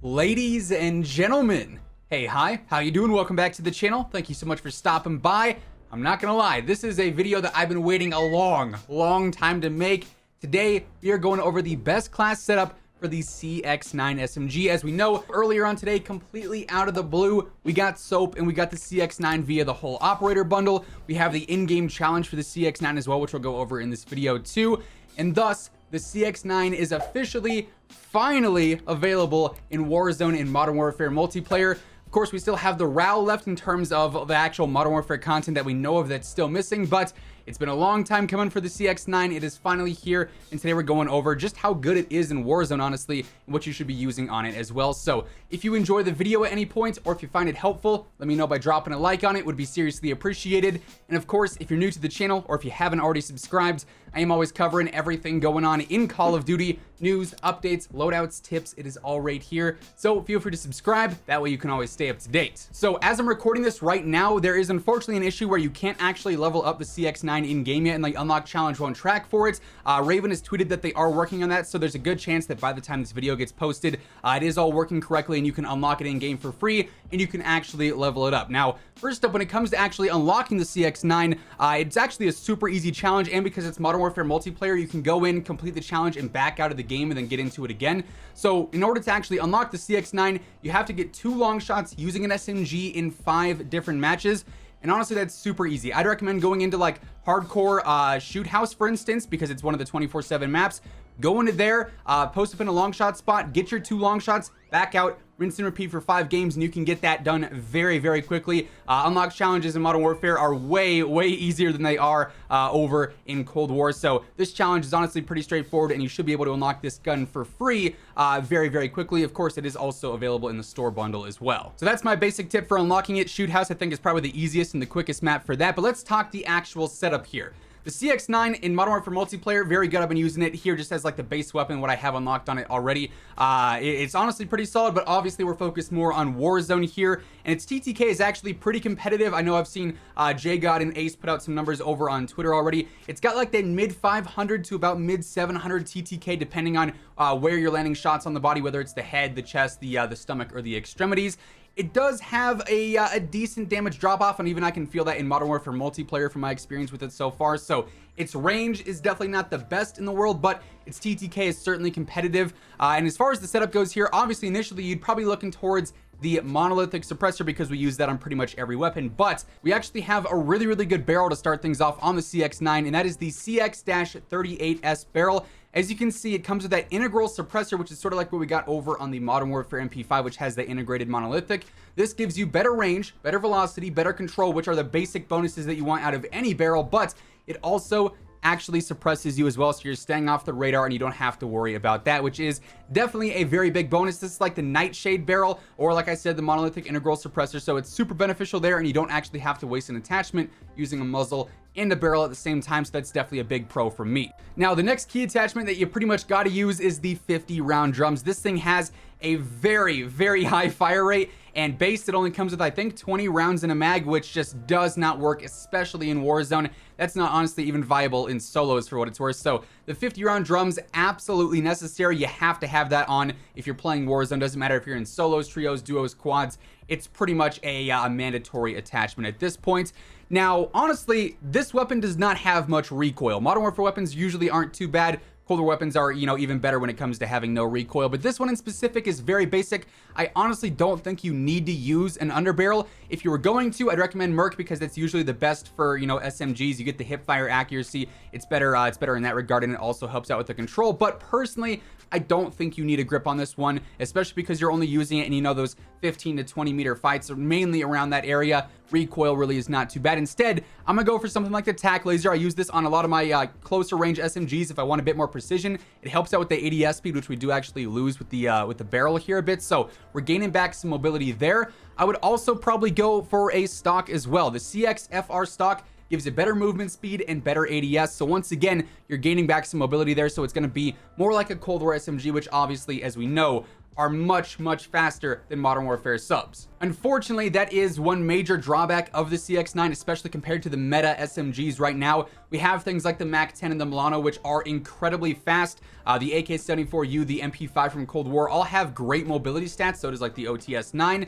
Ladies and gentlemen, hey, hi, how you doing? Welcome back to the channel. Thank you so much for stopping by. I'm not gonna lie, this is a video that I've been waiting a long time to make. Today, we are going over the best class setup for the Cx-9 SMG. As we know, earlier on today, completely out of the blue, we got SOAP and we got the Cx-9 via the whole operator bundle. We have the in-game challenge for the Cx-9 as well, which we'll go over in this video too. And thus, the Cx-9 is officially, finally available in Warzone and Modern Warfare multiplayer. Of course, we still have the RAW left in terms of the actual Modern Warfare content that we know of that's still missing, but it's been a long time coming for the Cx-9. It is finally here, and today we're going over just how good it is in Warzone, honestly, and what you should be using on it as well. So if you enjoy the video at any point, or if you find it helpful, let me know by dropping a like on it. Would be seriously appreciated. And of course, if you're new to the channel, or if you haven't already subscribed, I am always covering everything going on in Call of Duty, news, updates, loadouts, tips. It is all right here. So feel free to subscribe. That way you can always stay up to date. So as I'm recording this right now, there is unfortunately an issue where you can't actually level up the Cx-9 in game yet, and the unlock challenge won't track for it. Raven has tweeted that they are working on that, so there's a good chance that by the time this video gets posted, it is all working correctly and you can unlock it in game for free and you can actually level it up. Now, first up, when it comes to actually unlocking the Cx-9, it's actually a super easy challenge, and because it's Modern Warfare multiplayer, you can go in, complete the challenge, and back out of the game and then get into it again. So in order to actually unlock the Cx-9, you have to get 2 long shots using an SMG in 5 different matches. And honestly, that's super easy. I'd recommend going into like hardcore shoot house, for instance, because it's one of the 24/7 maps. Go into there, post up in a long shot spot, get your 2 long shots, back out, rinse and repeat for 5 games, and you can get that done very quickly. Unlock challenges in Modern Warfare are way easier than they are over in Cold War. So this challenge is honestly pretty straightforward, and you should be able to unlock this gun for free very quickly. Of course, it is also available in the store bundle as well. So that's my basic tip for unlocking it. Shoot house, I think, is probably the easiest and the quickest map for that. But let's talk the actual setup here. The Cx-9 in Modern Warfare multiplayer, very good. I've been using it here just as like the base weapon, what I have unlocked on it already. It's honestly pretty solid, but obviously we're focused more on Warzone here, and its TTK is actually pretty competitive. I know I've seen JGod and Ace put out some numbers over on Twitter already. It's got like that mid 500 to about mid 700 TTK, depending on where you're landing shots on the body, whether it's the head, the chest, the stomach, or the extremities. It does have a decent damage drop off, and even I can feel that in Modern Warfare multiplayer from my experience with it so far. So its range is definitely not the best in the world, but its TTK is certainly competitive. And as far as the setup goes here, obviously initially you'd probably looking towards the monolithic suppressor because we use that on pretty much every weapon, but we actually have a really good barrel to start things off on the Cx-9, and that is the Cx-38S barrel. As you can see, it comes with that integral suppressor, which is sort of like what we got over on the Modern Warfare MP5, which has the integrated monolithic. This gives you better range, better velocity, better control, which are the basic bonuses that you want out of any barrel, but it also actually suppresses you as well, so you're staying off the radar and you don't have to worry about that, which is definitely a very big bonus. This is like the Nightshade barrel, or like I said, the monolithic integral suppressor, so it's super beneficial there, and you don't actually have to waste an attachment using a muzzle and a barrel at the same time, so that's definitely a big pro for me. Now, the next key attachment that you pretty much got to use is the 50 round drums. This thing has a very high fire rate, and base it only comes with, I think, 20 rounds in a mag, which just does not work, especially in Warzone. That's not honestly even viable in solos for what it's worth. So the 50 round drums, absolutely necessary. You have to have that on if you're playing Warzone. Doesn't matter if you're in solos, trios, duos, quads. It's pretty much a mandatory attachment at this point. Now, honestly, this weapon does not have much recoil. Modern Warfare weapons usually aren't too bad. Colder weapons are, you know, even better when it comes to having no recoil, but this one in specific is very basic. I honestly don't think you need to use an underbarrel. If you were going to, I'd recommend Merc, because that's usually the best for, you know, SMGs. You get the hip fire accuracy. It's better in that regard, and it also helps out with the control. But personally, I don't think you need a grip on this one, especially because you're only using it in, you know, those 15 to 20 meter fights, or mainly around that area. Recoil really is not too bad. Instead, I'm gonna go for something like the tac laser. I use this on a lot of my closer range SMGs if I want a bit more precision. It helps out with the ADS speed, which we do actually lose with the barrel here a bit, so we're gaining back some mobility there. I would also probably go for a stock as well. The CX FR stock gives it better movement speed and better ADS. So once again, you're gaining back some mobility there. So it's going to be more like a Cold War SMG, which obviously, as we know, are much faster than Modern Warfare subs. Unfortunately, that is one major drawback of the Cx-9, especially compared to the meta SMGs right now. We have things like the MAC-10 and the Milano, which are incredibly fast. The AK-74U, the MP5 from Cold War, all have great mobility stats. So does like the OTS-9.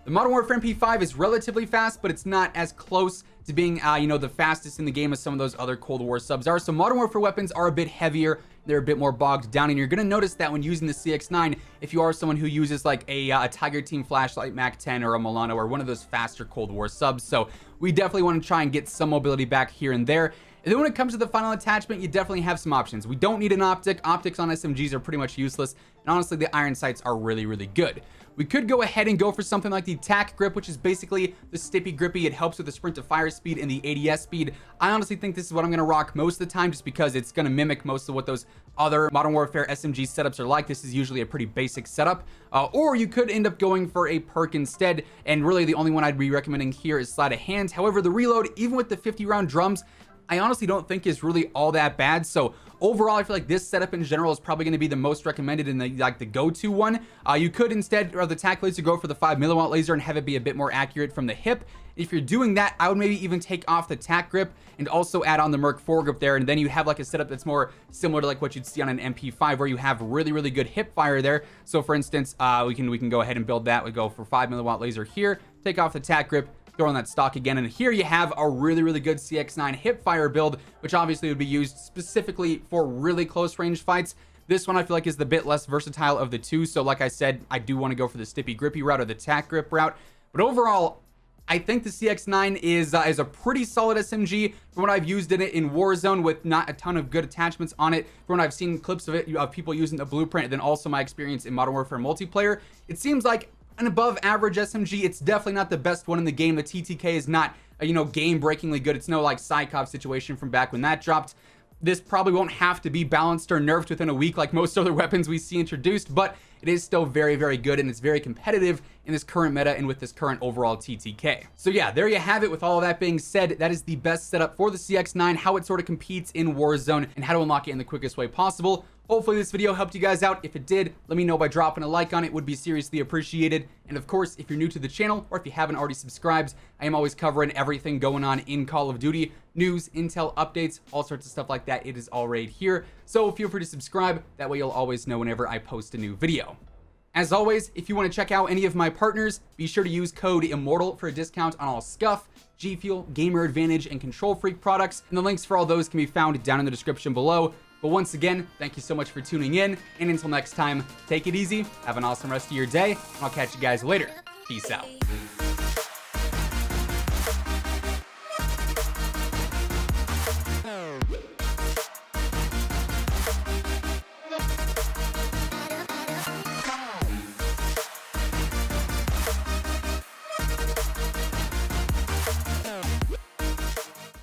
The Modern Warfare MP5 is relatively fast, but it's not as close to being, the fastest in the game as some of those other Cold War subs are. So Modern Warfare weapons are a bit heavier. They're a bit more bogged down, and you're going to notice that when using the Cx-9, if you are someone who uses like a Tiger Team flashlight MAC-10 or a Milano or one of those faster Cold War subs. So we definitely want to try and get some mobility back here and there. And then when it comes to the final attachment, you definitely have some options. We don't need an optic. Optics on SMGs are pretty much useless. And honestly, the iron sights are really good. We could go ahead and go for something like the tack grip, which is basically the stippy grippy. It helps with the sprint to fire speed and the ADS speed. I honestly think this is what I'm going to rock most of the time, just because it's going to mimic most of what those other Modern Warfare SMG setups are like. This is usually a pretty basic setup. Or you could end up going for a perk instead. And really the only one I'd be recommending here is sleight of hand. However, the reload, even with the 50-round drums, I honestly don't think is really all that bad. So overall, I feel like this setup in general is probably going to be the most recommended and the go-to one. You could instead, or the tack laser, go for the 5 milliwatt laser and have it be a bit more accurate from the hip. If you're doing that, I would maybe even take off the tack grip and also add on the Merc foregrip there, and then you have like a setup that's more similar to like what you'd see on an MP5, where you have really good hip fire there. So for instance, we can go ahead and build that. We go for 5 milliwatt laser here, take off the tack grip, throw on that stock again, and here you have a really good Cx-9 hip fire build, which obviously would be used specifically for really close range fights. This one I feel like is the bit less versatile of the two. So like I said, I do want to go for the stippy grippy route or the tack grip route. But overall, I think the Cx-9 is a pretty solid SMG. From what I've used in it in Warzone with not a ton of good attachments on it, from what I've seen clips of it, of people using the blueprint, and then also my experience in Modern Warfare multiplayer, it seems like an above average SMG. It's definitely not the best one in the game. The TTK is not, game breakingly good. It's no like Psycop situation from back when that dropped. This probably won't have to be balanced or nerfed within a week like most other weapons we see introduced, but it is still very good, and it's very competitive in this current meta and with this current overall TTK. So yeah, there you have it. With all of that being said, that is the best setup for the Cx-9, how it sort of competes in Warzone, and how to unlock it in the quickest way possible. Hopefully this video helped you guys out. If it did, let me know by dropping a like on it. Would be seriously appreciated. And of course, if you're new to the channel, or if you haven't already subscribed, I am always covering everything going on in Call of Duty. News, intel, updates, all sorts of stuff like that. It is all right here. So feel free to subscribe. That way you'll always know whenever I post a new video. As always, if you want to check out any of my partners, be sure to use code IMMORTAL for a discount on all Scuff, G Fuel, Gamer Advantage, and Control Freak products. And the links for all those can be found down in the description below. But once again, thank you so much for tuning in. And until next time, take it easy, have an awesome rest of your day, and I'll catch you guys later. Peace out.